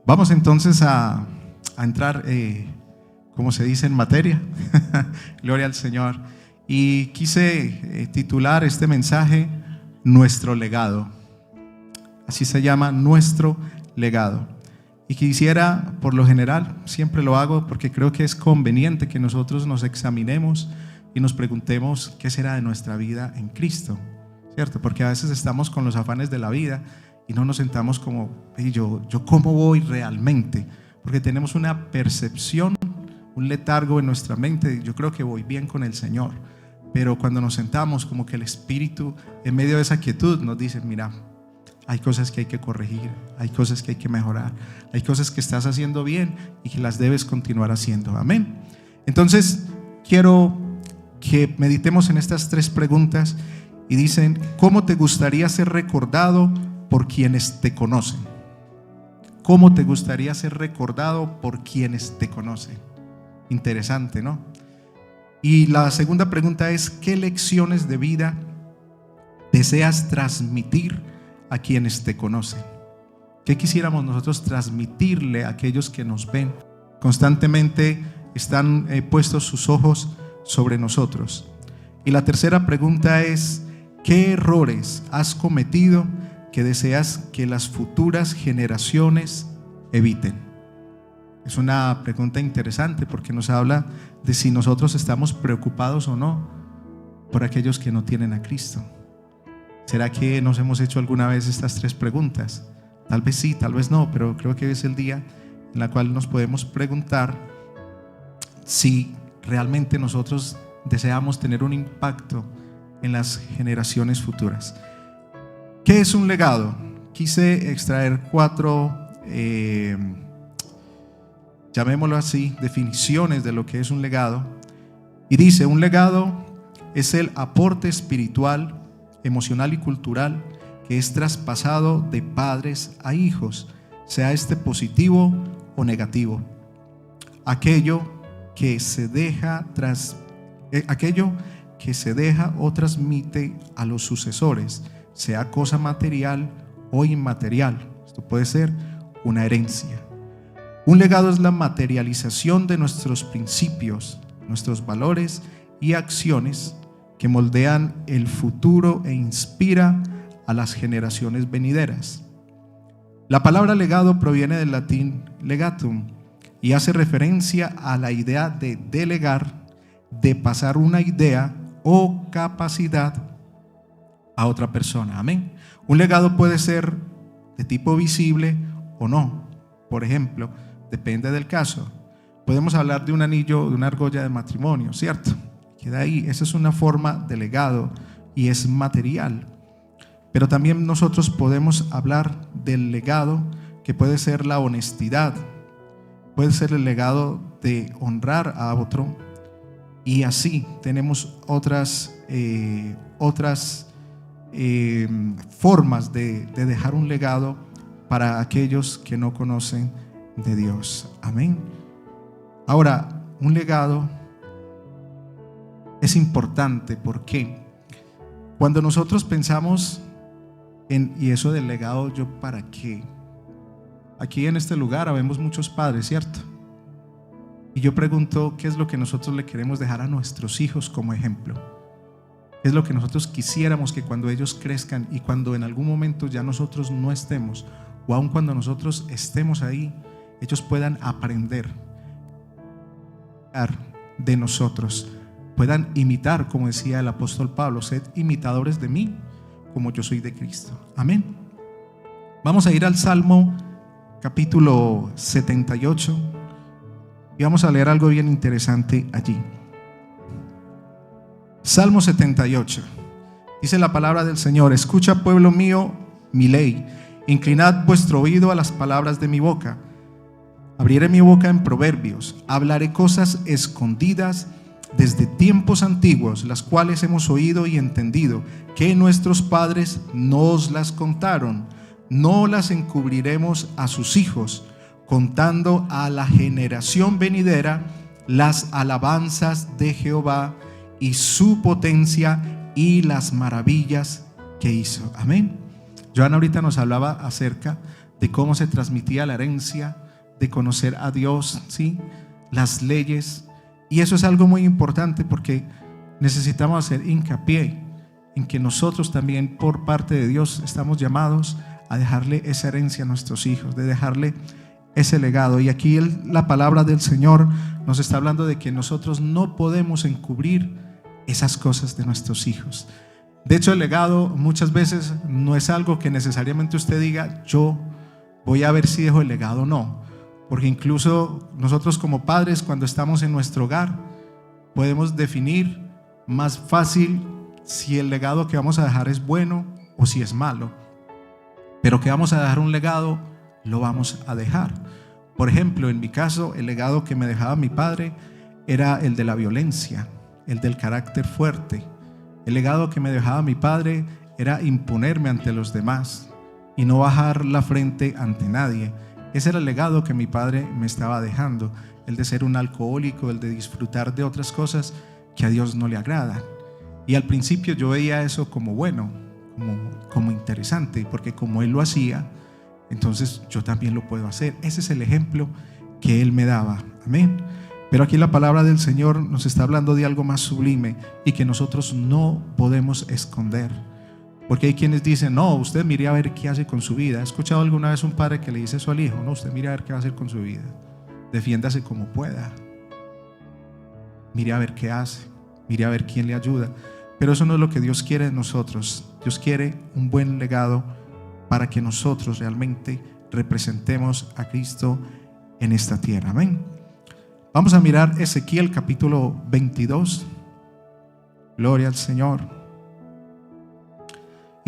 Vamos entonces a entrar, como se dice, en materia. Gloria al Señor. Y quise titular este mensaje Nuestro legado. Así se llama, Nuestro legado. Y quisiera, por lo general, siempre lo hago porque creo que es conveniente que nosotros nos examinemos y nos preguntemos qué será de nuestra vida en Cristo, ¿cierto? Porque a veces estamos con los afanes de la vida y no nos sentamos como, yo ¿cómo voy realmente? Porque tenemos una percepción, un letargo en nuestra mente. Yo creo que voy bien con el Señor, pero cuando nos sentamos, como que el Espíritu, en medio de esa quietud, nos dice, mira, hay cosas que hay que corregir, hay cosas que hay que mejorar, hay cosas que estás haciendo bien y que las debes continuar haciendo. Amén. Entonces, quiero que meditemos en estas tres preguntas y dicen, ¿cómo te gustaría ser recordado por quienes te conocen? ¿Cómo te gustaría ser recordado por quienes te conocen? Interesante, ¿no? Y la segunda pregunta es, ¿qué lecciones de vida deseas transmitir a quienes te conocen? ¿Qué quisiéramos nosotros transmitirle a aquellos que nos ven? Constantemente están puestos sus ojos sobre nosotros. Y la tercera pregunta es, ¿qué errores has cometido que deseas que las futuras generaciones eviten? Es una pregunta interesante porque nos habla de si nosotros estamos preocupados o no por aquellos que no tienen a Cristo. ¿Será que nos hemos hecho alguna vez estas tres preguntas? Tal vez sí, tal vez no, pero creo que es el día en el cual nos podemos preguntar si realmente nosotros deseamos tener un impacto en las generaciones futuras. ¿Qué es un legado? Quise extraer cuatro, llamémoslo así, definiciones de lo que es un legado. Y dice, un legado es el aporte espiritual, emocional y cultural que es traspasado de padres a hijos, sea este positivo o negativo. Aquello que se deja o transmite a los sucesores, sea cosa material o inmaterial. Esto puede ser una herencia. Un legado es la materialización de nuestros principios, nuestros valores y acciones que moldean el futuro e inspira a las generaciones venideras. La palabra legado proviene del latín legatum y hace referencia a la idea de delegar, de pasar una idea o capacidad a otra persona. Amén. Un legado puede ser de tipo visible o no. Por ejemplo, depende del caso. Podemos hablar de un anillo, de una argolla de matrimonio, ¿cierto? Queda ahí. Esa es una forma de legado y es material. Pero también nosotros podemos hablar del legado que puede ser la honestidad, puede ser el legado de honrar a otro, y así tenemos otras formas de dejar un legado para aquellos que no conocen de Dios. Amén. Ahora, un legado es importante porque cuando nosotros pensamos y eso del legado, ¿yo para qué? Aquí en este lugar habemos muchos padres, ¿cierto? Y yo pregunto, ¿qué es lo que nosotros le queremos dejar a nuestros hijos como ejemplo? ¿Qué es lo que nosotros quisiéramos que cuando ellos crezcan y cuando en algún momento ya nosotros no estemos, o aun cuando nosotros estemos ahí, ellos puedan aprender de nosotros, puedan imitar, como decía el apóstol Pablo, sed imitadores de mí, como yo soy de Cristo. Amén. Vamos a ir al Salmo capítulo 78 y vamos a leer algo bien interesante allí. Salmo 78. Dice la palabra del Señor: escucha, pueblo mío, mi ley, inclinad vuestro oído a las palabras de mi boca. Abriré mi boca en proverbios, hablaré cosas escondidas desde tiempos antiguos, las cuales hemos oído y entendido, que nuestros padres nos las contaron. No las encubriremos a sus hijos, contando a la generación venidera las alabanzas de Jehová y su potencia y las maravillas que hizo. Amén. Joana ahorita nos hablaba acerca de cómo se transmitía la herencia, de conocer a Dios, ¿sí? Las leyes. Y eso es algo muy importante porque necesitamos hacer hincapié en que nosotros también por parte de Dios estamos llamados a dejarle esa herencia a nuestros hijos, de dejarle ese legado. Y aquí la palabra del Señor nos está hablando de que nosotros no podemos encubrir esas cosas de nuestros hijos. De hecho, el legado muchas veces no es algo que necesariamente usted diga, yo voy a ver si dejo el legado o no. Porque incluso nosotros como padres, cuando estamos en nuestro hogar, podemos definir más fácil si el legado que vamos a dejar es bueno o si es malo. Pero que vamos a dejar un legado, lo vamos a dejar. Por ejemplo, en mi caso, el legado que me dejaba mi padre era el de la violencia, el del carácter fuerte. El legado que me dejaba mi padre era imponerme ante los demás y no bajar la frente ante nadie. Ese era el legado que mi padre me estaba dejando, el de ser un alcohólico, el de disfrutar de otras cosas que a Dios no le agradan. Y al principio yo veía eso como bueno, como interesante, porque como él lo hacía, entonces yo también lo puedo hacer. Ese es el ejemplo que él me daba. Amén. Pero aquí la palabra del Señor nos está hablando de algo más sublime y que nosotros no podemos esconder. Porque hay quienes dicen, no, usted mire a ver qué hace con su vida. ¿Ha escuchado alguna vez un padre que le dice eso al hijo? No, usted mire a ver qué va a hacer con su vida. Defiéndase como pueda. Mire a ver qué hace. Mire a ver quién le ayuda. Pero eso no es lo que Dios quiere de nosotros. Dios quiere un buen legado para que nosotros realmente representemos a Cristo en esta tierra. Amén. Vamos a mirar Ezequiel capítulo 22. Gloria al Señor.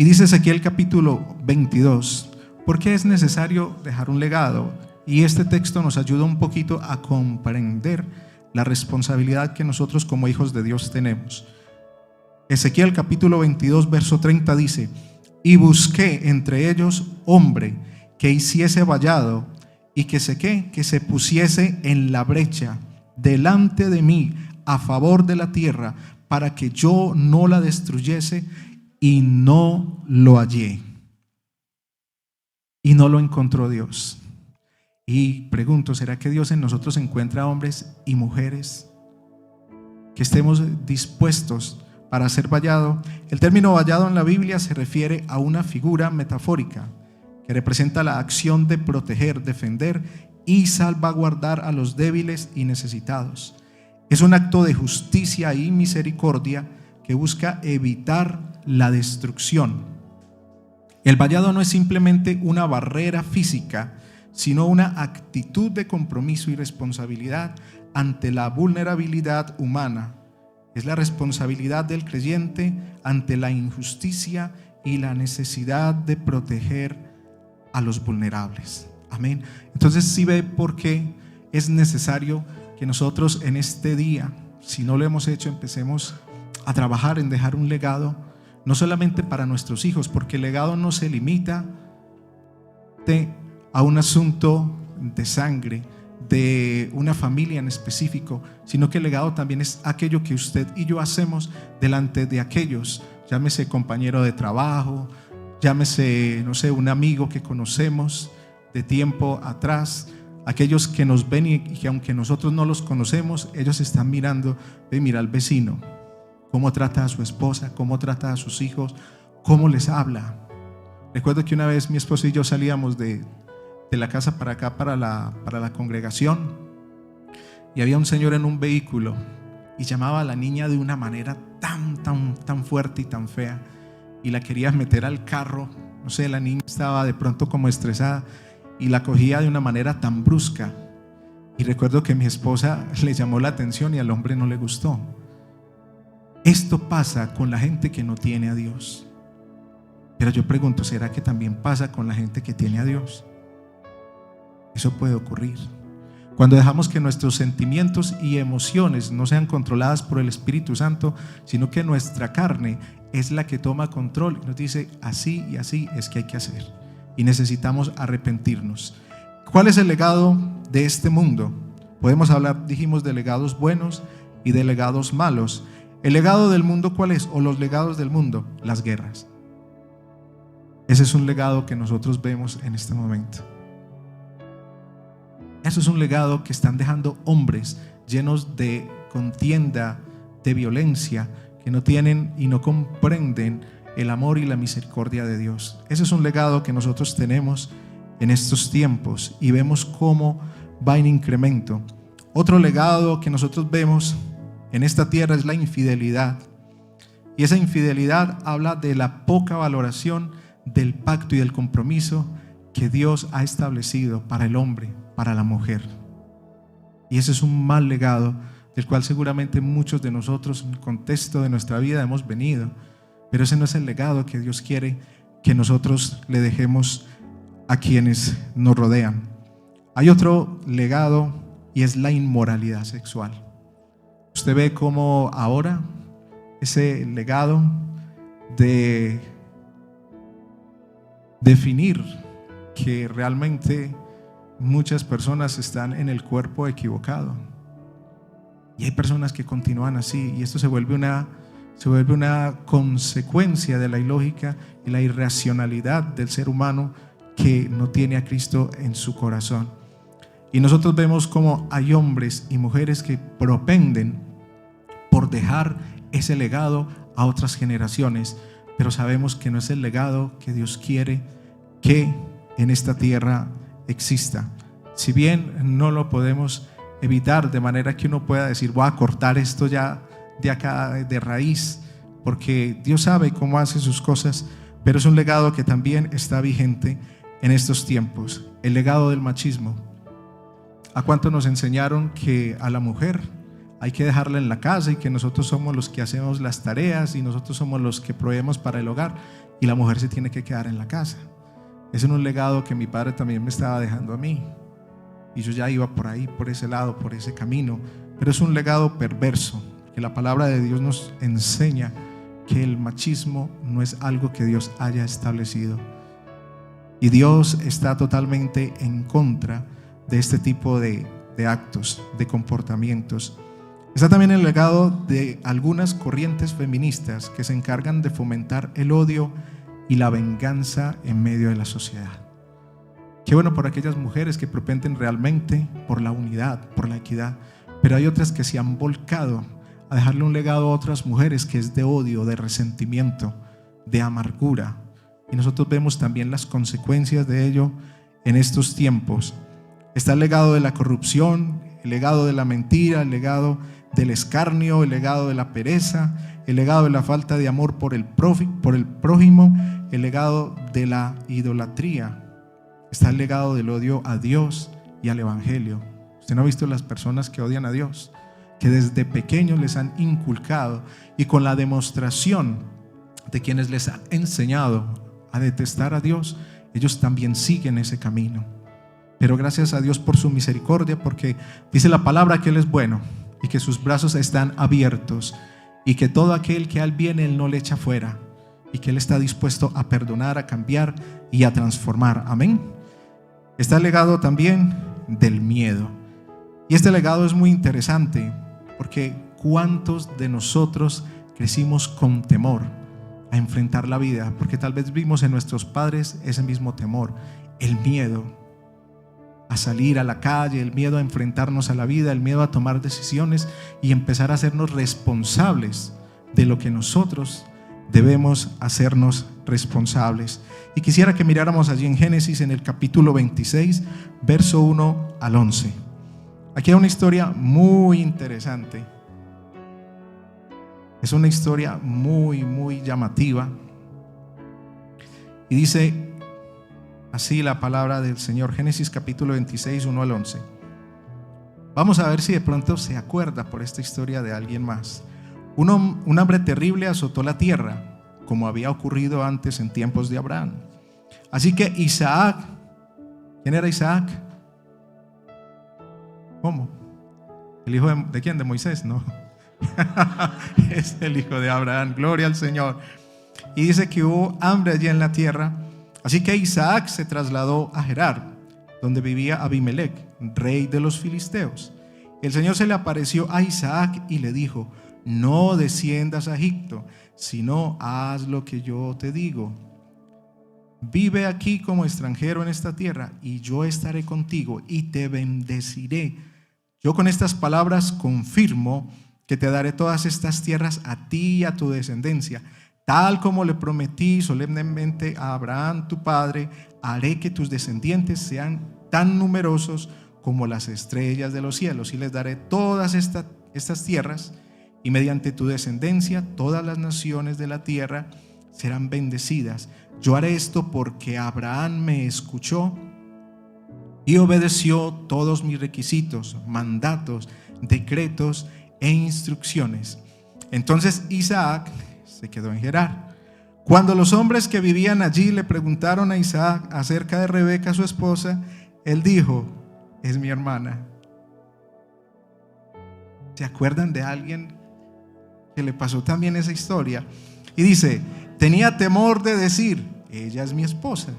Y dice Ezequiel capítulo 22, ¿por qué es necesario dejar un legado? Y este texto nos ayuda un poquito a comprender la responsabilidad que nosotros como hijos de Dios tenemos. Ezequiel capítulo 22, verso 30 dice, y busqué entre ellos hombre que hiciese vallado y que se pusiese en la brecha delante de mí a favor de la tierra para que yo no la destruyese, y no lo hallé. Y no lo encontró Dios. Y pregunto, ¿será que Dios en nosotros encuentra hombres y mujeres que estemos dispuestos para ser vallado? El término vallado en la Biblia se refiere a una figura metafórica que representa la acción de proteger, defender y salvaguardar a los débiles y necesitados. Es un acto de justicia y misericordia que busca evitar la destrucción. El vallado no es simplemente una barrera física, sino una actitud de compromiso y responsabilidad ante la vulnerabilidad humana. Es la responsabilidad del creyente ante la injusticia y la necesidad de proteger a los vulnerables. Amén. Entonces, ¿sí ve por qué es necesario que nosotros en este día, si no lo hemos hecho, empecemos a trabajar en dejar un legado? No solamente para nuestros hijos, porque el legado no se limita a un asunto de sangre, de una familia en específico, sino que el legado también es aquello que usted y yo hacemos delante de aquellos, llámese compañero de trabajo, llámese, no sé, un amigo que conocemos de tiempo atrás, aquellos que nos ven y que aunque nosotros no los conocemos, ellos están mirando, mira al vecino, cómo trata a su esposa, cómo trata a sus hijos, cómo les habla. Recuerdo que una vez mi esposa y yo salíamos de la casa para acá, para la congregación, y había un señor en un vehículo y llamaba a la niña de una manera tan fuerte y tan fea, y la quería meter al carro. No sé, la niña estaba de pronto como estresada y la cogía de una manera tan brusca, y recuerdo que mi esposa le llamó la atención y al hombre no le gustó. Esto pasa con la gente que no tiene a Dios. Pero yo pregunto, ¿será que también pasa con la gente que tiene a Dios? Eso puede ocurrir. Cuando dejamos que nuestros sentimientos y emociones no sean controladas por el Espíritu Santo, sino que nuestra carne es la que toma control y nos dice, así y así es que hay que hacer. Y necesitamos arrepentirnos. ¿Cuál es el legado de este mundo? Podemos hablar, dijimos, de legados buenos y de legados malos. ¿El legado del mundo cuál es? ¿O los legados del mundo? Las guerras. Ese es un legado que nosotros vemos en este momento. Eso es un legado que están dejando hombres llenos de contienda, de violencia, que no tienen y no comprenden el amor y la misericordia de Dios. Ese es un legado que nosotros tenemos en estos tiempos y vemos cómo va en incremento. Otro legado que nosotros vemos en esta tierra es la infidelidad. Y esa infidelidad habla de la poca valoración del pacto y del compromiso que Dios ha establecido para el hombre, para la mujer. Y ese es un mal legado del cual seguramente muchos de nosotros en el contexto de nuestra vida hemos venido, pero ese no es el legado que Dios quiere que nosotros le dejemos a quienes nos rodean. Hay otro legado y es la inmoralidad sexual. Usted ve cómo ahora ese legado de definir que realmente muchas personas están en el cuerpo equivocado y hay personas que continúan así, y esto se vuelve una consecuencia de la ilógica y la irracionalidad del ser humano que no tiene a Cristo en su corazón. Y nosotros vemos cómo hay hombres y mujeres que propenden por dejar ese legado a otras generaciones, pero sabemos que no es el legado que Dios quiere que en esta tierra exista. Si bien no lo podemos evitar de manera que uno pueda decir, voy a cortar esto ya de acá de raíz, porque Dios sabe cómo hace sus cosas, pero es un legado que también está vigente en estos tiempos. El legado del machismo. ¿A cuánto nos enseñaron que a la mujer hay que dejarla en la casa y que nosotros somos los que hacemos las tareas y nosotros somos los que proveemos para el hogar y la mujer se tiene que quedar en la casa? Ese es un legado que mi padre también me estaba dejando a mí, y yo ya iba por ahí, por ese lado, por ese camino, pero es un legado perverso, que la palabra de Dios nos enseña que el machismo no es algo que Dios haya establecido, y Dios está totalmente en contra de este tipo de actos, de comportamientos. Está también el legado de algunas corrientes feministas que se encargan de fomentar el odio y la venganza en medio de la sociedad. Qué bueno por aquellas mujeres que propenden realmente por la unidad, por la equidad, pero hay otras que se han volcado a dejarle un legado a otras mujeres que es de odio, de resentimiento, de amargura, y nosotros vemos también las consecuencias de ello en estos tiempos. Está el legado de la corrupción, el legado de la mentira, el legado del escarnio, el legado de la pereza, el legado de la falta de amor por el prójimo, el legado de la idolatría. Está el legado del odio a Dios y al Evangelio. Usted no ha visto las personas que odian a Dios, que desde pequeños les han inculcado, y con la demostración de quienes les han enseñado a detestar a Dios, ellos también siguen ese camino. Pero gracias a Dios por su misericordia, porque dice la palabra que Él es bueno y que sus brazos están abiertos, y que todo aquel que a Él viene Él no le echa fuera, y que Él está dispuesto a perdonar, a cambiar y a transformar. Amén. Está el legado también del miedo, y este legado es muy interesante, porque ¿cuántos de nosotros crecimos con temor a enfrentar la vida? Porque tal vez vimos en nuestros padres ese mismo temor, el miedo a salir a la calle, el miedo a enfrentarnos a la vida, el miedo a tomar decisiones y empezar a hacernos responsables de lo que nosotros debemos hacernos responsables. Y quisiera que miráramos allí en Génesis, en el capítulo 26, verso 1 al 11. Aquí hay una historia muy interesante. Es una historia muy llamativa. Y dice así la palabra del Señor, Génesis capítulo 26, 1 al 11. Vamos a ver si de pronto se acuerda por esta historia de alguien más. Un hambre terrible azotó la tierra, como había ocurrido antes en tiempos de Abraham. Así que Isaac, ¿quién era Isaac? ¿Cómo? ¿El hijo de quién? ¿De Moisés? No. Es el hijo de Abraham, gloria al Señor. Y dice que hubo hambre allí en la tierra. Así que Isaac se trasladó a Gerar, donde vivía Abimelec, rey de los filisteos. El Señor se le apareció a Isaac y le dijo: no desciendas a Egipto, sino haz lo que yo te digo. vive aquí como extranjero en esta tierra, y yo estaré contigo y te bendeciré. Yo con estas palabras confirmo que te daré todas estas tierras a ti y a tu descendencia, tal como le prometí solemnemente a Abraham tu padre. Haré que tus descendientes sean tan numerosos como las estrellas de los cielos, y les daré todas estas tierras, y mediante tu descendencia todas las naciones de la tierra serán bendecidas. Yo haré esto porque Abraham me escuchó y obedeció todos mis requisitos, mandatos, decretos e instrucciones. Entonces Isaac se quedó en Gerar. Cuando los hombres que vivían allí le preguntaron a Isaac acerca de Rebeca, su esposa, él dijo: es mi hermana. ¿Se acuerdan de alguien que le pasó también esa historia? Y dice: tenía temor de decir, ella es mi esposa,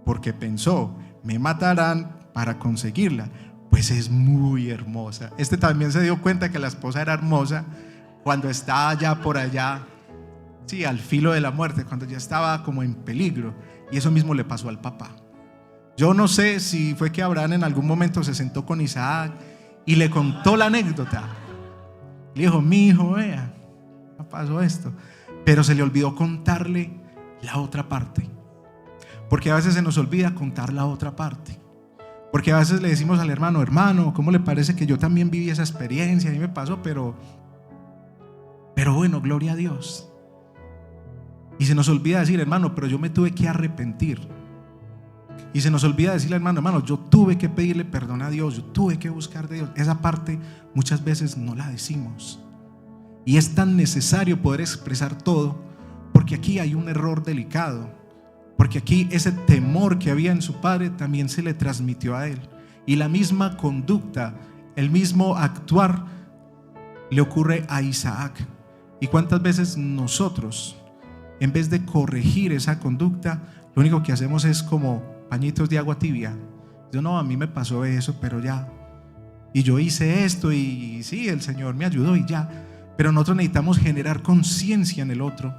porque pensó, me matarán para conseguirla, pues es muy hermosa. Este también se dio cuenta que la esposa era hermosa cuando estaba ya por allá, sí, al filo de la muerte, cuando ya estaba como en peligro. Y eso mismo le pasó al papá. Yo no sé si fue que Abraham en algún momento se sentó con Isaac y le contó la anécdota. Le dijo: mi hijo, vea, pasó esto. Pero se le olvidó contarle la otra parte. Porque a veces se nos olvida contar la otra parte. Porque a veces le decimos al hermano: hermano, ¿cómo le parece que yo también viví esa experiencia? A mí me pasó, pero bueno, gloria a Dios. Y se nos olvida decir: hermano, pero yo me tuve que arrepentir. Y se nos olvida decirle: hermano, yo tuve que pedirle perdón a Dios, yo tuve que buscar de Dios. Esa parte muchas veces no la decimos. Y es tan necesario poder expresar todo, porque aquí hay un error delicado. Porque aquí ese temor que había en su padre también se le transmitió a él. Y la misma conducta, el mismo actuar le ocurre a Isaac. ¿Y cuántas veces nosotros, en vez de corregir esa conducta, lo único que hacemos es como pañitos de agua tibia? Yo no, a mí me pasó eso, pero ya. Y yo hice esto y sí, el Señor me ayudó y ya. Pero nosotros necesitamos generar conciencia en el otro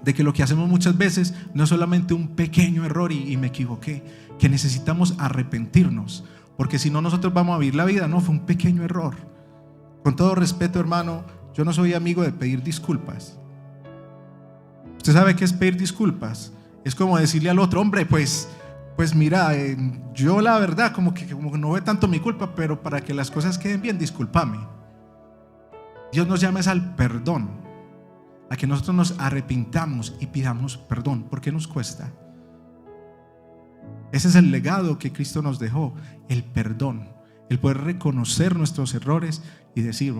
de que lo que hacemos muchas veces no es solamente un pequeño error y me equivoqué, que necesitamos arrepentirnos, porque si no, nosotros vamos a vivir la vida: no, fue un pequeño error. Con todo respeto, hermano, yo no soy amigo de pedir disculpas. ¿Usted sabe qué es pedir disculpas? Es como decirle al otro: hombre, pues mira, yo la verdad como que no ve tanto mi culpa, pero para que las cosas queden bien, discúlpame. Dios nos llama al perdón, a que nosotros nos arrepintamos y pidamos perdón. ¿Por qué nos cuesta? Ese es el legado que Cristo nos dejó: el perdón, el poder reconocer nuestros errores y decir: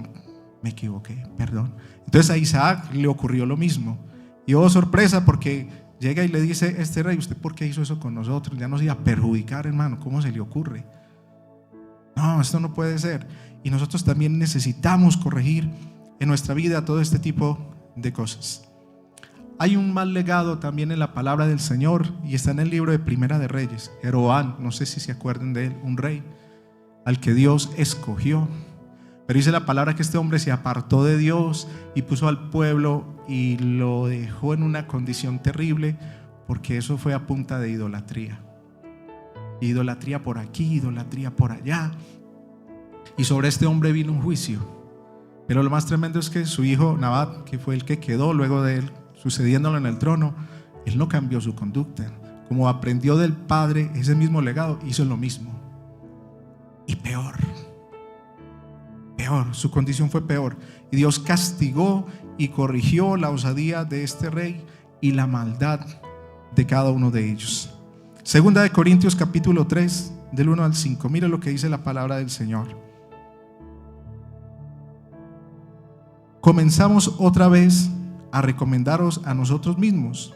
me equivoqué, perdón. Entonces a Isaac le ocurrió lo mismo. Y oh, sorpresa, porque llega y le dice: este rey, ¿usted por qué hizo eso con nosotros? Ya nos iba a perjudicar, hermano, ¿cómo se le ocurre? No, esto no puede ser. Y nosotros también necesitamos corregir en nuestra vida todo este tipo de cosas. Hay un mal legado también en la palabra del Señor, y está en el libro de Primera de Reyes. Jeroboam, no sé si se acuerdan de él, un rey al que Dios escogió. Pero dice la palabra que este hombre se apartó de Dios y puso al pueblo y lo dejó en una condición terrible, porque eso fue a punta de idolatría. Idolatría por aquí, idolatría por allá. Y sobre este hombre vino un juicio. Pero lo más tremendo es que su hijo Nabat, que fue el que quedó luego de él, sucediéndolo en el trono, él no cambió su conducta. Como aprendió del padre ese mismo legado, hizo lo mismo. Y peor, su condición fue peor. Y Dios castigó y corrigió la osadía de este rey y la maldad de cada uno de ellos. Segunda de Corintios capítulo 3, del 1 al 5. Mira lo que dice la palabra del Señor. ¿Comenzamos otra vez a recomendaros a nosotros mismos?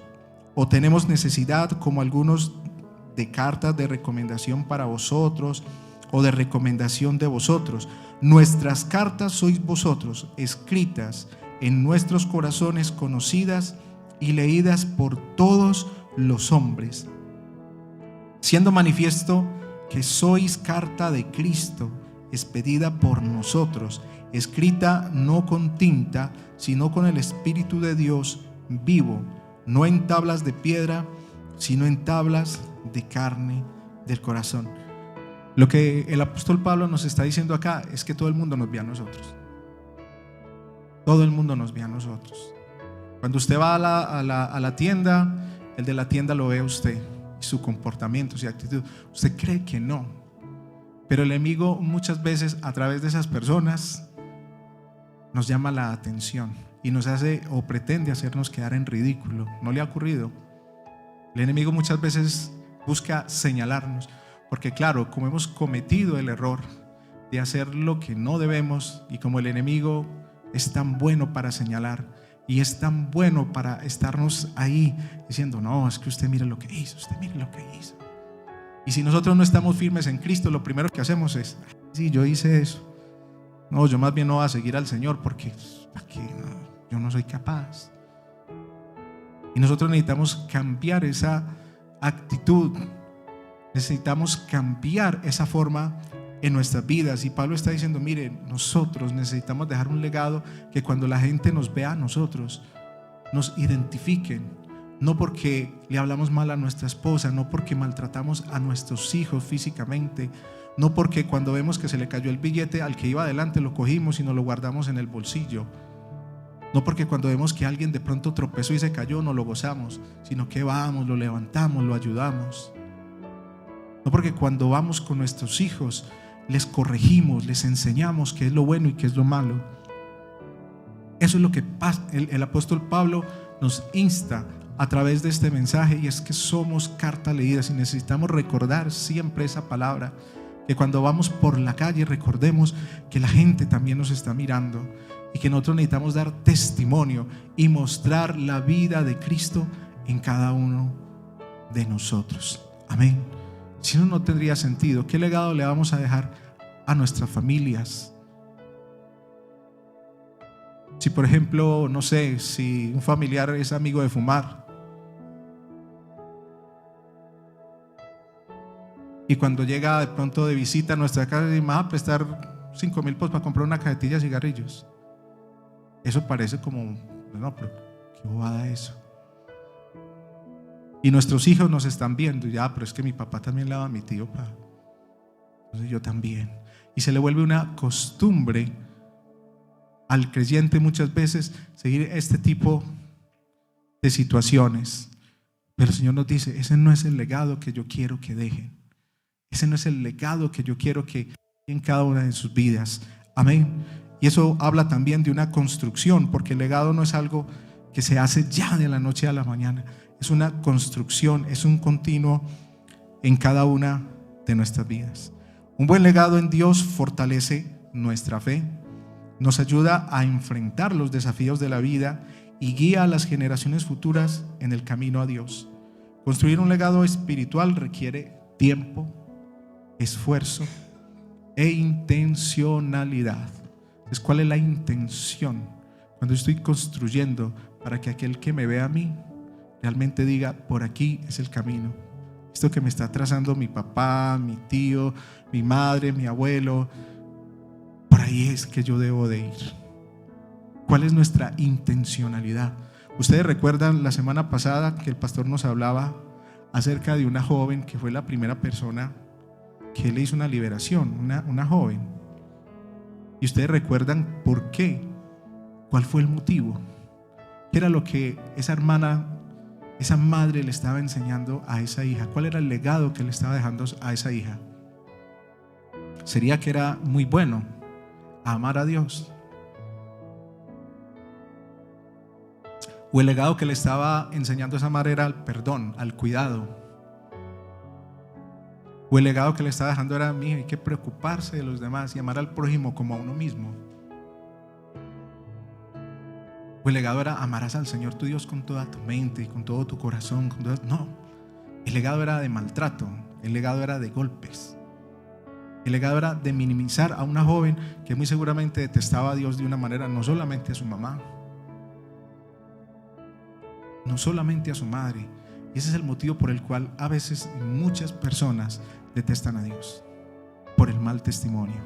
¿O tenemos necesidad, como algunos, de cartas de recomendación para vosotros o de recomendación de vosotros? Nuestras cartas sois vosotros, escritas en nuestros corazones, conocidas y leídas por todos los hombres, siendo manifiesto que sois carta de Cristo, expedida por nosotros, escrita no con tinta, sino con el Espíritu de Dios vivo, no en tablas de piedra, sino en tablas de carne del corazón. Lo que el apóstol Pablo nos está diciendo acá es que todo el mundo nos ve a nosotros. Todo el mundo nos ve a nosotros. Cuando usted va a la tienda, el de la tienda lo ve a usted, y su comportamiento, su actitud. Usted cree que no, pero el enemigo muchas veces a través de esas personas nos llama la atención y nos hace o pretende hacernos quedar en ridículo. ¿No le ha ocurrido? El enemigo muchas veces busca señalarnos, porque claro, como hemos cometido el error de hacer lo que no debemos, y como el enemigo es tan bueno para señalar y es tan bueno para estarnos ahí diciendo, no, es que usted mire lo que hizo, usted mire lo que hizo. Y si nosotros no estamos firmes en Cristo, lo primero que hacemos es, sí, yo hice eso. No, yo más bien no voy a seguir al Señor porque aquí, no, yo no soy capaz. Y nosotros necesitamos cambiar esa actitud. Necesitamos cambiar esa forma en nuestras vidas. Y Pablo está diciendo, mire, nosotros necesitamos dejar un legado que cuando la gente nos vea a nosotros, nos identifiquen. No porque le hablamos mal a nuestra esposa, no porque maltratamos a nuestros hijos físicamente, no porque cuando vemos que se le cayó el billete al que iba adelante lo cogimos y nos lo guardamos en el bolsillo, no porque cuando vemos que alguien de pronto tropezó y se cayó no lo gozamos, sino que vamos, lo levantamos, lo ayudamos. No porque cuando vamos con nuestros hijos les corregimos, les enseñamos qué es lo bueno y qué es lo malo. Eso es lo que el apóstol Pablo nos insta a través de este mensaje, y es que somos cartas leídas y necesitamos recordar siempre esa palabra, que cuando vamos por la calle recordemos que la gente también nos está mirando y que nosotros necesitamos dar testimonio y mostrar la vida de Cristo en cada uno de nosotros. Amén. Si no, no tendría sentido. ¿Qué legado le vamos a dejar a nuestras familias? Si por ejemplo, no sé, si un familiar es amigo de fumar y cuando llega de pronto de visita a nuestra casa y me va a prestar 5,000 pesos para comprar una cajetilla de cigarrillos, eso parece como, no, pero qué bobada eso. Y nuestros hijos nos están viendo, ya, pero es que mi papá también le daba a mi tío, entonces yo también. Y se le vuelve una costumbre al creyente muchas veces seguir este tipo de situaciones. Pero el Señor nos dice, ese no es el legado que yo quiero que dejen. Ese no es el legado que yo quiero que en cada una de sus vidas. Amén. Y eso habla también de una construcción, porque el legado no es algo que se hace ya de la noche a la mañana. Es una construcción, es un continuo en cada una de nuestras vidas. Un buen legado en Dios fortalece nuestra fe, nos ayuda a enfrentar los desafíos de la vida y guía a las generaciones futuras en el camino a Dios. Construir un legado espiritual requiere tiempo, esfuerzo e intencionalidad. Entonces, ¿cuál es la intención? Cuando estoy construyendo para que aquel que me vea a mí realmente diga, por aquí es el camino. Esto que me está trazando mi papá, mi tío, mi madre, mi abuelo, por ahí es que yo debo de ir. ¿Cuál es nuestra intencionalidad? Ustedes recuerdan la semana pasada que el pastor nos hablaba acerca de una joven que fue la primera persona que le hizo una liberación, una joven. Y ustedes recuerdan por qué, cuál fue el motivo, qué era lo que esa hermana, esa madre le estaba enseñando a esa hija, cuál era el legado que le estaba dejando a esa hija. Sería que era muy bueno a amar a Dios, o el legado que le estaba enseñando a esa madre era al perdón, al cuidado, o el legado que le estaba dejando era, mija, hay que preocuparse de los demás y amar al prójimo como a uno mismo. O el legado era, amarás al Señor tu Dios con toda tu mente y con todo tu corazón, no, el legado era de maltrato, el legado era de golpes. El legado era de minimizar a una joven que muy seguramente detestaba a Dios de una manera, no solamente a su mamá, no solamente a su madre. Y ese es el motivo por el cual a veces muchas personas detestan a Dios, por el mal testimonio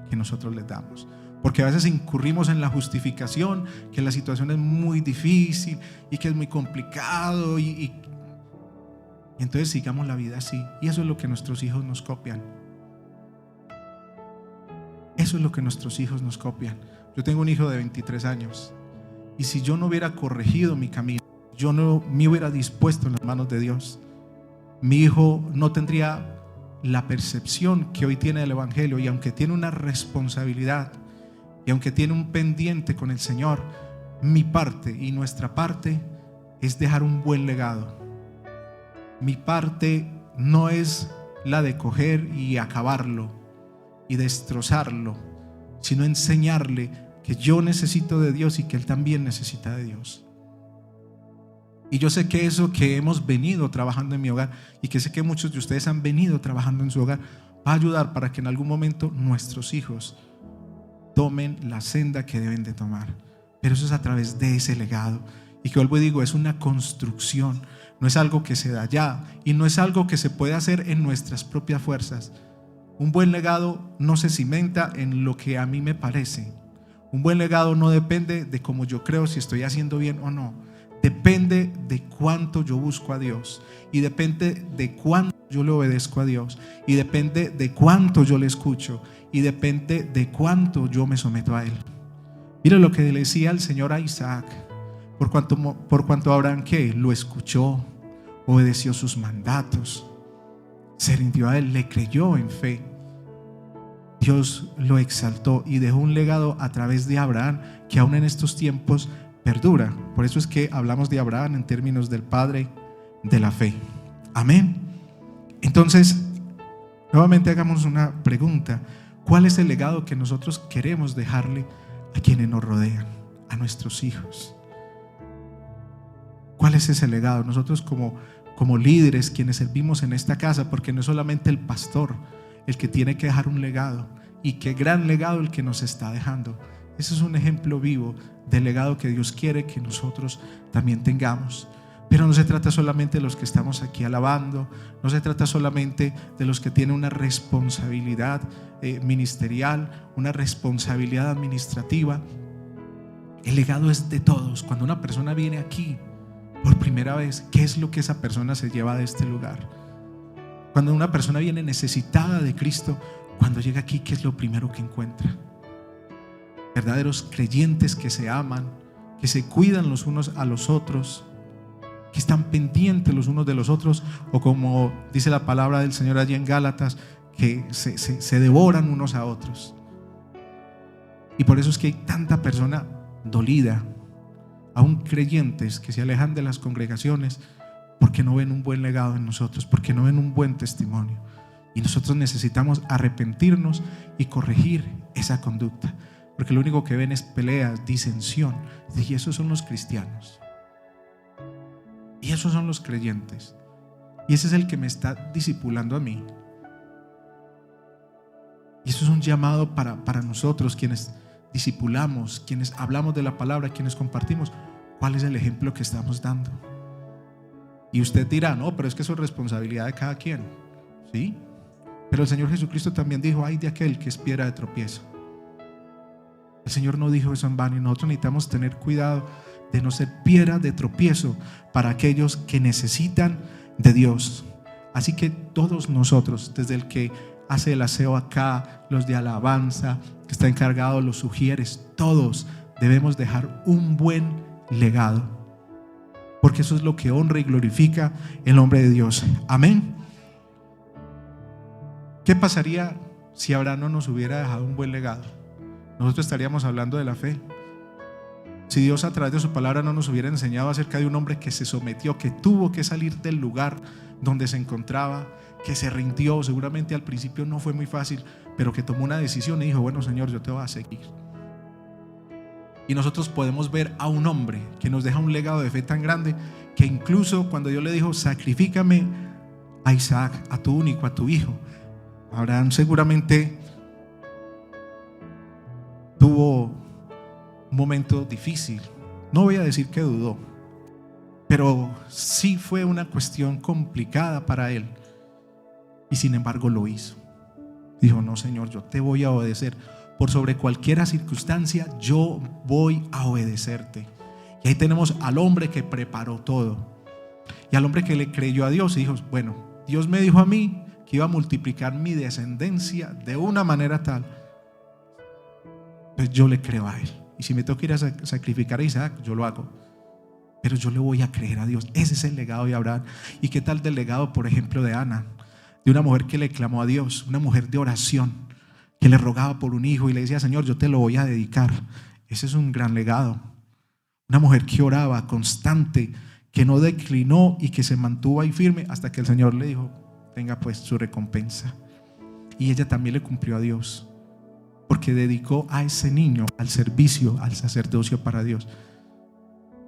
que nosotros les damos. Porque a veces incurrimos en la justificación que la situación es muy difícil y que es muy complicado y Y entonces sigamos la vida así. Y eso es lo que nuestros hijos nos copian. Eso es lo que nuestros hijos nos copian. Yo tengo un hijo de 23 años. Y si yo no hubiera corregido mi camino, yo no me hubiera dispuesto en las manos de Dios, mi hijo no tendría la percepción que hoy tiene del Evangelio. Y aunque tiene una responsabilidad, y aunque tiene un pendiente con el Señor, mi parte y nuestra parte es dejar un buen legado. Mi parte no es la de coger y acabarlo y destrozarlo, sino enseñarle que yo necesito de Dios y que él también necesita de Dios. Y yo sé que eso que hemos venido trabajando en mi hogar, y que sé que muchos de ustedes han venido trabajando en su hogar, va a ayudar para que en algún momento nuestros hijos tomen la senda que deben de tomar. Pero eso es a través de ese legado. Y que vuelvo y digo, es una construcción, no es algo que se da ya, y no es algo que se puede hacer en nuestras propias fuerzas. Un buen legado no se cimenta en lo que a mí me parece. Un buen legado no depende de cómo yo creo, si estoy haciendo bien o no. Depende de cuánto yo busco a Dios, y depende de cuánto yo le obedezco a Dios, y depende de cuánto yo le escucho, y depende de cuánto yo me someto a Él. Mira lo que le decía el Señor a Isaac: por cuanto Abraham, ¿qué? Lo escuchó, obedeció sus mandatos, se rindió a Él, le creyó en fe. Dios lo exaltó y dejó un legado a través de Abraham que aún en estos tiempos perdura. Por eso es que hablamos de Abraham en términos del padre de la fe. Amén. Entonces, nuevamente hagamos una pregunta: ¿cuál es el legado que nosotros queremos dejarle a quienes nos rodean, a nuestros hijos? ¿Cuál es ese legado? Nosotros como líderes, quienes servimos en esta casa, porque no es solamente el pastor el que tiene que dejar un legado, y qué gran legado el que nos está dejando. Ese es un ejemplo vivo del legado que Dios quiere que nosotros también tengamos. Pero no se trata solamente de los que estamos aquí alabando, no se trata solamente de los que tienen una responsabilidad ministerial, una responsabilidad administrativa. El legado es de todos. Cuando una persona viene aquí por primera vez, ¿qué es lo que esa persona se lleva de este lugar? Cuando una persona viene necesitada de Cristo, cuando llega aquí, ¿qué es lo primero que encuentra? Verdaderos creyentes que se aman, que se cuidan los unos a los otros, que están pendientes los unos de los otros, o como dice la palabra del Señor allí en Gálatas, que se devoran unos a otros. Y por eso es que hay tanta persona dolida, aún creyentes que se alejan de las congregaciones, porque no ven un buen legado en nosotros, porque no ven un buen testimonio. Y nosotros necesitamos arrepentirnos y corregir esa conducta, porque lo único que ven es peleas, disensión. Y esos son los cristianos, y esos son los creyentes, y ese es el que me está discipulando a mí. Y eso es un llamado para nosotros, quienes discipulamos, quienes hablamos de la palabra, quienes compartimos. ¿Cuál es el ejemplo que estamos dando? Y usted dirá: no, pero es que eso es responsabilidad de cada quien. Sí, pero el Señor Jesucristo también dijo: ay de aquel que es piedra de tropiezo. El Señor no dijo eso en vano, y nosotros necesitamos tener cuidado de no ser piedra de tropiezo para aquellos que necesitan de Dios. Así que todos nosotros, desde el que hace el aseo acá, los de alabanza, que está encargado, los sugieres, todos debemos dejar un buen legado, porque eso es lo que honra y glorifica el nombre de Dios. Amén. ¿Qué pasaría si Abraham no nos hubiera dejado un buen legado? Nosotros estaríamos hablando de la fe. Si Dios a través de su palabra no nos hubiera enseñado acerca de un hombre que se sometió, que tuvo que salir del lugar donde se encontraba, que se rindió, seguramente al principio no fue muy fácil, pero que tomó una decisión y dijo: bueno, Señor, yo te voy a seguir. Y nosotros podemos ver a un hombre que nos deja un legado de fe tan grande, que incluso cuando Dios le dijo: sacrifícame a Isaac, a tu único, a tu hijo, Abraham seguramente tuvo un momento difícil. No voy a decir que dudó, pero sí fue una cuestión complicada para él. Y sin embargo lo hizo. Dijo: no, Señor, yo te voy a obedecer. Por sobre cualquier circunstancia, yo voy a obedecerte. Y ahí tenemos al hombre que preparó todo. y al hombre que le creyó a Dios y dijo, bueno, Dios me dijo a mí que iba a multiplicar mi descendencia de una manera tal, pues yo le creo a él. Y si me toca ir a sacrificar a Isaac, yo lo hago. Pero yo le voy a creer a Dios. Ese es el legado de Abraham. ¿Y qué tal del legado, por ejemplo, de Ana? De una mujer que le clamó a Dios, una mujer de oración, que le rogaba por un hijo y le decía, Señor, yo te lo voy a dedicar. Ese es un gran legado. Una mujer que oraba, constante, que no declinó y que se mantuvo ahí firme hasta que el Señor le dijo, tenga pues su recompensa. Y ella también le cumplió a Dios, porque dedicó a ese niño al servicio, al sacerdocio para Dios.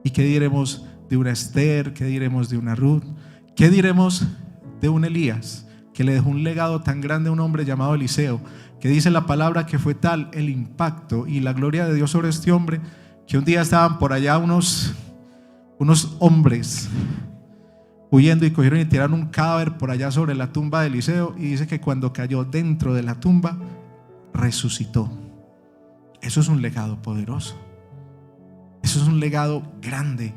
¿Y qué diremos de una Esther? ¿Qué diremos de una Ruth? ¿Qué diremos de un Elías que le dejó un legado tan grande a un hombre llamado Eliseo, que dice la palabra que fue tal el impacto y la gloria de Dios sobre este hombre, que un día estaban por allá unos hombres huyendo y cogieron y tiraron un cadáver por allá sobre la tumba de Eliseo, y dice que cuando cayó dentro de la tumba resucitó? Eso es un legado poderoso, eso es un legado grande.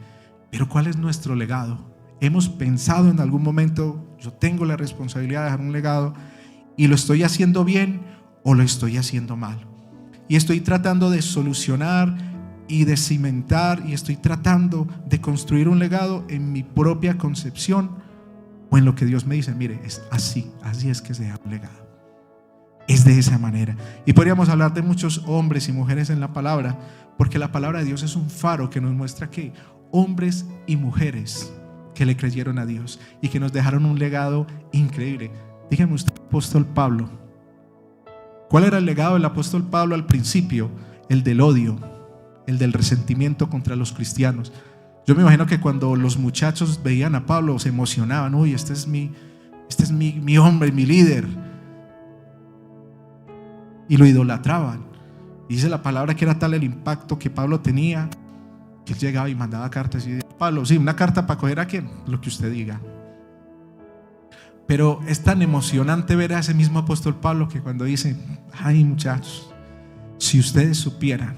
Pero ¿cuál es nuestro legado? Hemos pensado en algún momento, yo tengo la responsabilidad de dejar un legado, y lo estoy haciendo bien o lo estoy haciendo mal, y estoy tratando de solucionar y de cimentar, y estoy tratando de construir un legado en mi propia concepción, o en lo que Dios me dice, mire, es así es que se da un legado, es de esa manera. Y podríamos hablar de muchos hombres y mujeres en la palabra, porque la palabra de Dios es un faro que nos muestra que hombres y mujeres que le creyeron a Dios y que nos dejaron un legado increíble. Dígame usted, apóstol Pablo, ¿cuál era el legado del apóstol Pablo al principio? El del odio, el del resentimiento contra los cristianos. Yo me imagino que cuando los muchachos veían a Pablo se emocionaban, uy, este es mi hombre, mi líder, y lo idolatraban. Y dice la palabra que era tal el impacto que Pablo tenía, que él llegaba y mandaba cartas y decía, Pablo, sí, una carta para coger a quién, lo que usted diga. Pero es tan emocionante ver a ese mismo apóstol Pablo que cuando dice, ay muchachos, si ustedes supieran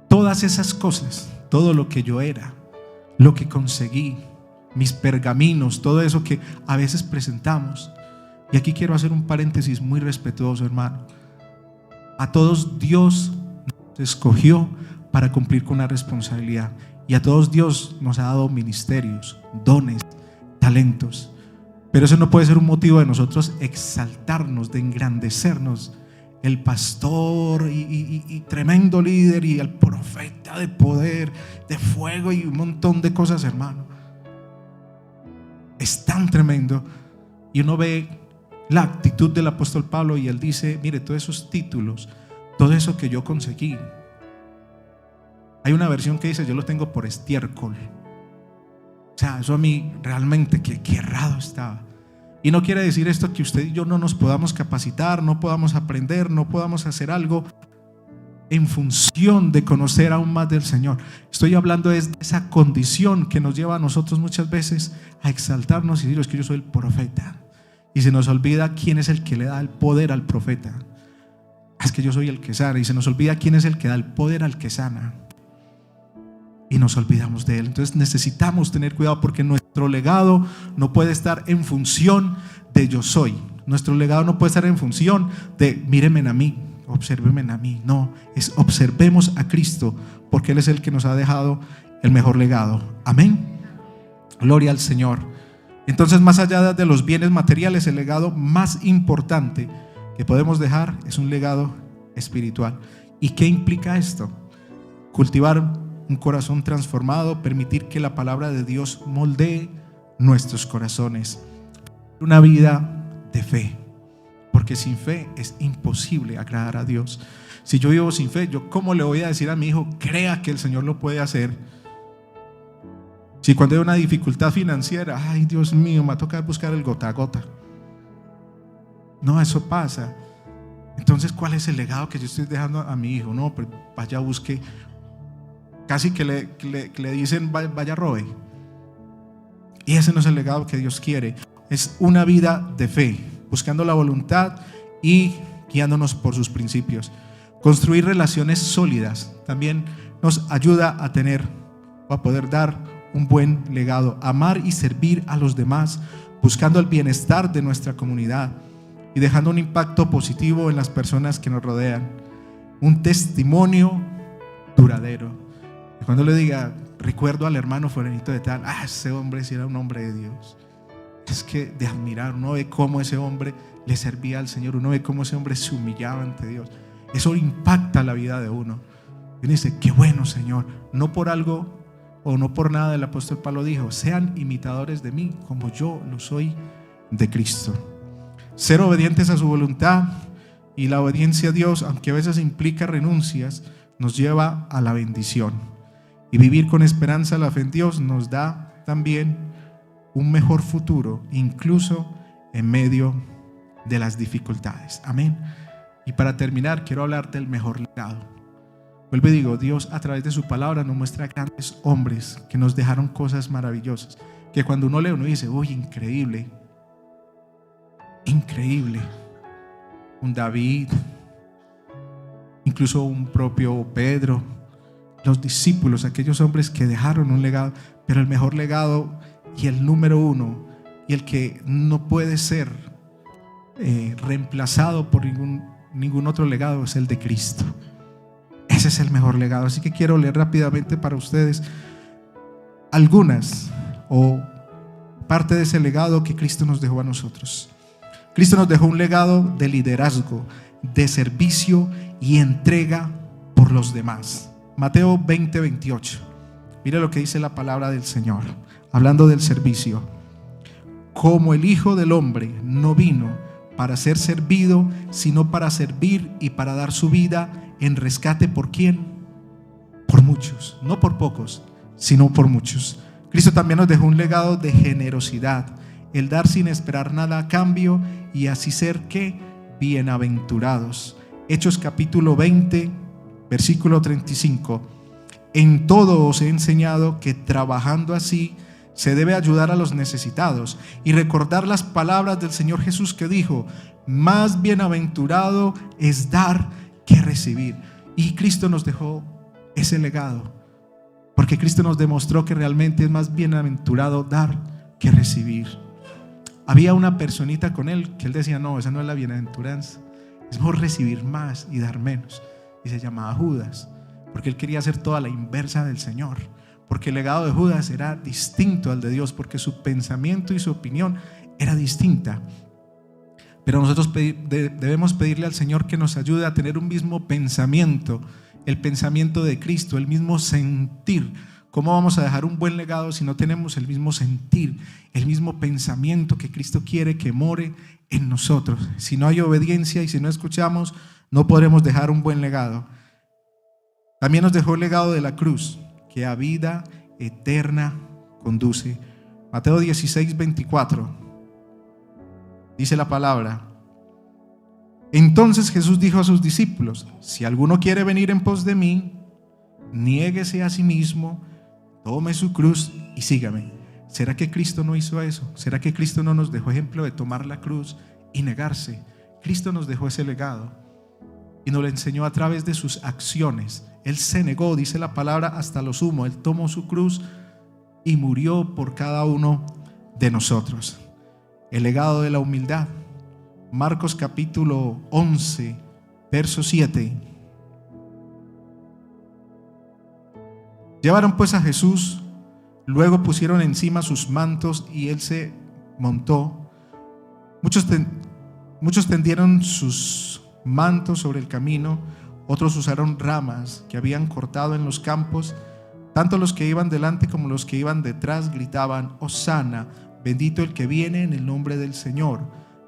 todas esas cosas, todo lo que yo era, lo que conseguí, mis pergaminos, todo eso que a veces presentamos. Y aquí quiero hacer un paréntesis muy respetuoso, hermano. A todos Dios nos escogió para cumplir con una responsabilidad, y a todos Dios nos ha dado ministerios, dones, talentos. Pero eso no puede ser un motivo de nosotros exaltarnos, de engrandecernos. El pastor y tremendo líder y el profeta de poder, de fuego y un montón de cosas, hermano. Es tan tremendo. Y uno ve la actitud del apóstol Pablo y él dice, mire, todos esos títulos, todo eso que yo conseguí, hay una versión que dice, yo lo tengo por estiércol. O sea, eso a mí realmente que errado estaba. Y no quiere decir esto que usted y yo no nos podamos capacitar, no podamos aprender, no podamos hacer algo en función de conocer aún más del Señor. Estoy hablando de esa condición que nos lleva a nosotros muchas veces a exaltarnos y decir, es que yo soy el profeta. Y se nos olvida quién es el que le da el poder al profeta. Es que yo soy el que sana. Y se nos olvida quién es el que da el poder al que sana. Y nos olvidamos de él. Entonces necesitamos tener cuidado, porque nuestro legado no puede estar en función de yo soy. Nuestro legado no puede estar en función de mírenme a mí, obsérvenme a mí. No, es observemos a Cristo, porque Él es el que nos ha dejado el mejor legado. Amén. Gloria al Señor. Entonces, más allá de los bienes materiales, el legado más importante que podemos dejar es un legado espiritual. ¿Y qué implica esto? Cultivar un corazón transformado, permitir que la palabra de Dios moldee nuestros corazones. Una vida de fe, porque sin fe es imposible agradar a Dios. Si yo vivo sin fe, ¿yo cómo le voy a decir a mi hijo, crea que el Señor lo puede hacer? Si cuando hay una dificultad financiera, ay Dios mío, me va a tocar buscar el gota a gota. No, eso pasa. Entonces, ¿cuál es el legado que yo estoy dejando a mi hijo? No, pues vaya, busque. Casi que le dicen vaya robe. Y ese no es el legado que Dios quiere. Es una vida de fe, buscando la voluntad y guiándonos por sus principios. Construir relaciones sólidas también nos ayuda a tener o a poder dar un buen legado, amar y servir a los demás, buscando el bienestar de nuestra comunidad y dejando un impacto positivo en las personas que nos rodean, un testimonio duradero. Y cuando le diga, recuerdo al hermano fulanito de tal, ese hombre sí era un hombre de Dios. Es que de admirar, uno ve cómo ese hombre le servía al Señor, uno ve cómo ese hombre se humillaba ante Dios. Eso impacta la vida de uno. Y uno dice, qué bueno, Señor, no por algo o no por nada el apóstol Pablo dijo, sean imitadores de mí como yo lo soy de Cristo. Ser obedientes a su voluntad, y la obediencia a Dios, aunque a veces implica renuncias, nos lleva a la bendición. Y vivir con esperanza la fe en Dios nos da también un mejor futuro, incluso en medio de las dificultades. Amén. Y para terminar, quiero hablar del mejor legado. Vuelvo y digo, Dios a través de su palabra nos muestra grandes hombres que nos dejaron cosas maravillosas, que cuando uno lee, uno dice, uy, increíble, increíble. Un David, incluso un propio Pedro, los discípulos, aquellos hombres que dejaron un legado. Pero el mejor legado y el número uno, y el que no puede ser reemplazado por ningún otro legado, es el de Cristo. Ese es el mejor legado. Así que quiero leer rápidamente para ustedes algunas o parte de ese legado que Cristo nos dejó a nosotros. Cristo nos dejó un legado de liderazgo, de servicio y entrega por los demás. Mateo 20:28. Mire lo que dice la palabra del Señor, hablando del servicio. Como el Hijo del Hombre no vino para ser servido, sino para servir y para dar su vida en rescate. ¿Por quién? Por muchos, no por pocos, sino por muchos. Cristo también nos dejó un legado de generosidad, el dar sin esperar nada a cambio, y así ser que bienaventurados. Hechos capítulo 20, versículo 35. En todo os he enseñado que trabajando así se debe ayudar a los necesitados y recordar las palabras del Señor Jesús que dijo, más bienaventurado es dar que recibir. Y Cristo nos dejó ese legado, porque Cristo nos demostró que realmente es más bienaventurado dar que recibir. Había una personita con él que él decía, no, esa no es la bienaventuranza, es mejor recibir más y dar menos. Y se llamaba Judas, porque él quería hacer toda la inversa del Señor, porque el legado de Judas era distinto al de Dios, porque su pensamiento y su opinión era distinta. Pero nosotros debemos pedirle al Señor que nos ayude a tener un mismo pensamiento, el pensamiento de Cristo, el mismo sentir. ¿Cómo vamos a dejar un buen legado si no tenemos el mismo sentir, el mismo pensamiento que Cristo quiere que more en nosotros? Si no hay obediencia y si no escuchamos, no podremos dejar un buen legado. También nos dejó el legado de la cruz, que a vida eterna conduce. Mateo 16:24 dice la palabra: entonces Jesús dijo a sus discípulos, si alguno quiere venir en pos de mí, niéguese a sí mismo, tome su cruz y sígame. ¿Será que Cristo no hizo eso? ¿Será que Cristo no nos dejó ejemplo de tomar la cruz y negarse? Cristo nos dejó ese legado y nos lo enseñó a través de sus acciones. Él se negó, dice la palabra, hasta lo sumo. Él tomó su cruz y murió por cada uno de nosotros. El legado de la humildad. Marcos capítulo 11, verso 7. Llevaron pues a Jesús, luego pusieron encima sus mantos y él se montó. Muchos tendieron sus mantos sobre el camino, otros usaron ramas que habían cortado en los campos. Tanto los que iban delante como los que iban detrás gritaban: Hosana, bendito el que viene en el nombre del Señor,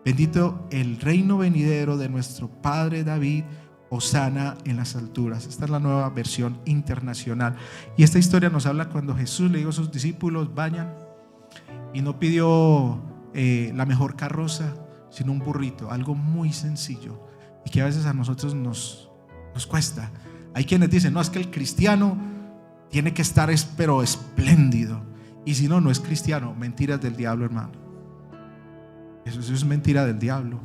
bendito el reino venidero de nuestro Padre David, Hosana en las alturas. Esta es la nueva versión internacional. Y esta historia nos habla cuando Jesús le dijo a sus discípulos: vayan, y no pidió la mejor carroza, sino un burrito, algo muy sencillo y que a veces a nosotros nos cuesta. Hay quienes dicen: no, es que el cristiano tiene que estar pero espléndido, y si no, no es cristiano. Mentiras del diablo, hermano. Eso es mentira del diablo.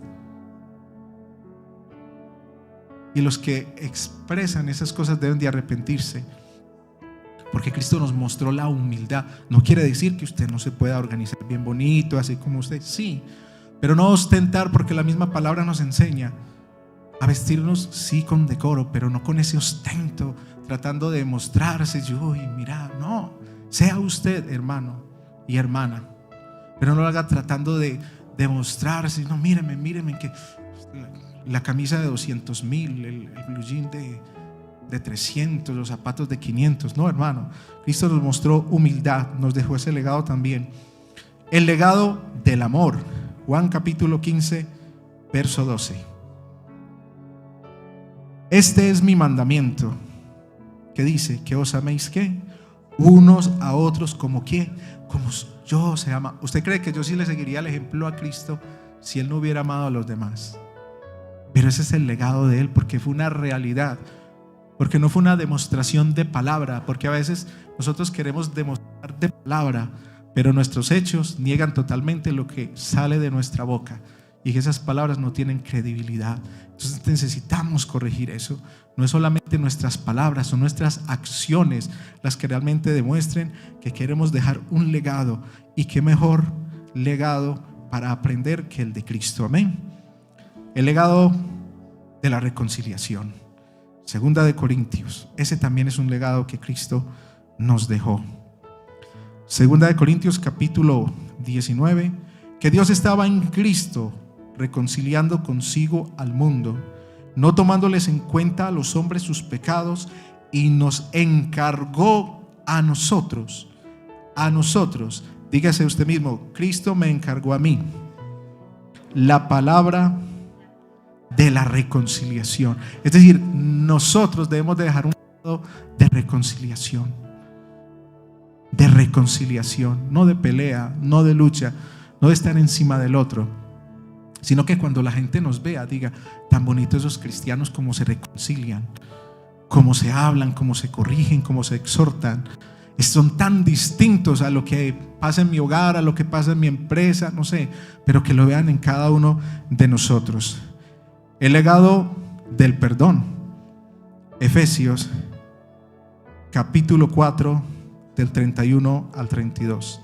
Y los que expresan esas cosas deben de arrepentirse, porque Cristo nos mostró la humildad. No quiere decir que usted no se pueda organizar bien bonito, así como usted, sí, pero no ostentar, porque la misma palabra nos enseña a vestirnos, sí, con decoro, pero no con ese ostento, tratando de mostrarse. Yo, y mira, no, sea usted hermano y hermana, pero no lo haga tratando de demostrarse. No, míreme que la camisa de 200,000, el blue jean de 300, los zapatos de 500. No, hermano, Cristo nos mostró humildad, nos dejó ese legado también, el legado del amor. Juan capítulo 15 verso 12: este es mi mandamiento, que dice, que os améis, ¿qué? Unos a otros como ¿qué? Como yo se ama. ¿Usted cree que yo sí le seguiría el ejemplo a Cristo si Él no hubiera amado a los demás? Pero ese es el legado de Él, porque fue una realidad, porque no fue una demostración de palabra, porque a veces nosotros queremos demostrar de palabra, pero nuestros hechos niegan totalmente lo que sale de nuestra boca, y que esas palabras no tienen credibilidad. Entonces necesitamos corregir eso. No es solamente nuestras palabras, son nuestras acciones las que realmente demuestren que queremos dejar un legado, y qué mejor legado para aprender que el de Cristo. Amén. El legado de la reconciliación, Segunda de Corintios, ese también es un legado que Cristo nos dejó. Segunda de Corintios capítulo 19: que Dios estaba en Cristo reconciliando consigo al mundo, no tomándoles en cuenta a los hombres sus pecados, y nos encargó a nosotros, dígase usted mismo, Cristo me encargó a mí la palabra de la reconciliación. Es decir, nosotros debemos de dejar un legado de reconciliación, no de pelea, no de lucha, no de estar encima del otro, sino que cuando la gente nos vea diga, tan bonitos esos cristianos, como se reconcilian, cómo se hablan, cómo se corrigen, cómo se exhortan. Son tan distintos a lo que pasa en mi hogar, a lo que pasa en mi empresa, no sé, pero que lo vean en cada uno de nosotros. El legado del perdón, Efesios capítulo 4 del 31 al 32: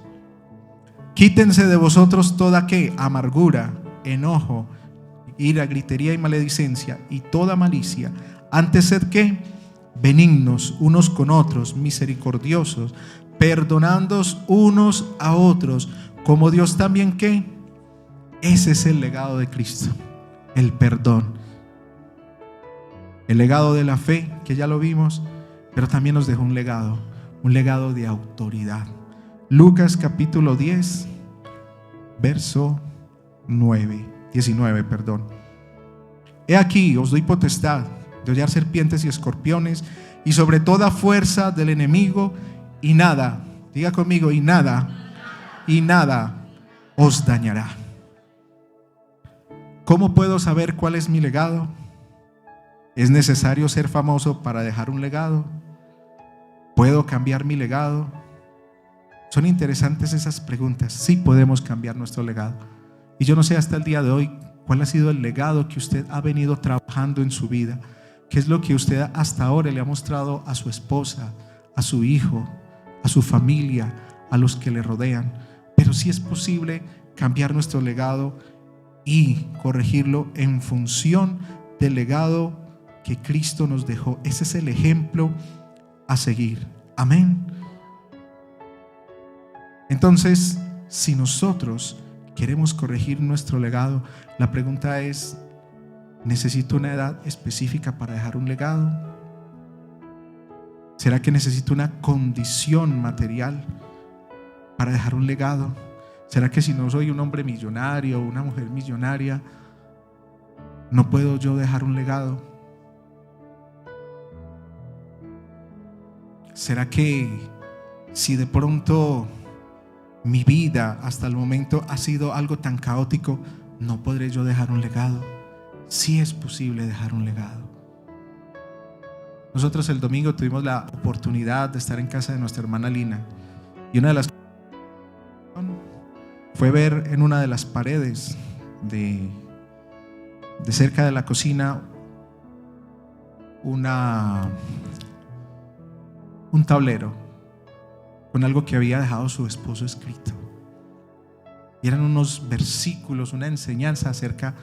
quítense de vosotros toda ¿qué? Amargura, enojo, ira, gritería y maledicencia, y toda malicia. Antes sed ¿qué? Benignos unos con otros, misericordiosos, perdonándoos unos a otros, como Dios también ¿qué? Ese es el legado de Cristo, el perdón. El legado de la fe, que ya lo vimos, pero también nos dejó un legado de autoridad. Lucas capítulo 10 verso 19. He aquí os doy potestad de hollar serpientes y escorpiones, y sobre toda fuerza del enemigo, y nada, diga conmigo, y nada os dañará. ¿Cómo puedo saber cuál es mi legado? ¿Es necesario ser famoso para dejar un legado? ¿Puedo cambiar mi legado? Son interesantes esas preguntas. Sí podemos cambiar nuestro legado. Y yo no sé hasta el día de hoy cuál ha sido el legado que usted ha venido trabajando en su vida. ¿Qué es lo que usted hasta ahora le ha mostrado a su esposa, a su hijo, a su familia, a los que le rodean? Pero sí es posible cambiar nuestro legado y corregirlo en función del legado que Cristo nos dejó. Ese es el ejemplo a seguir. Amén. Entonces, si nosotros queremos corregir nuestro legado, la pregunta es: ¿necesito una edad específica para dejar un legado? ¿Será que necesito una condición material para dejar un legado? ¿Será que si no soy un hombre millonario o una mujer millonaria, no puedo yo dejar un legado? ¿Será que si de pronto mi vida hasta el momento ha sido algo tan caótico, no podré yo dejar un legado? Sí es posible dejar un legado. Nosotros el domingo tuvimos la oportunidad de estar en casa de nuestra hermana Lina, y una de las cosas fue ver en una de las paredes de cerca de la cocina un tablero con algo que había dejado su esposo escrito. Y eran unos versículos, una enseñanza acerca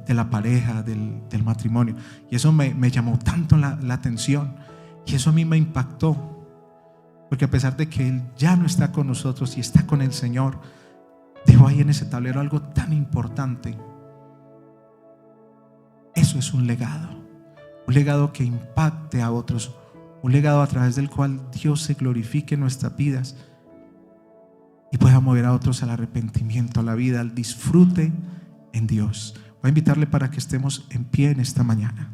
de la pareja, del matrimonio. Y eso me llamó tanto la atención. Y eso a mí me impactó. Porque a pesar de que Él ya no está con nosotros y está con el Señor, dejó ahí en ese tablero algo tan importante. Eso es un legado que impacte a otros, un legado a través del cual Dios se glorifique en nuestras vidas y pueda mover a otros al arrepentimiento, a la vida, al disfrute en Dios. Voy a invitarle para que estemos en pie en esta mañana.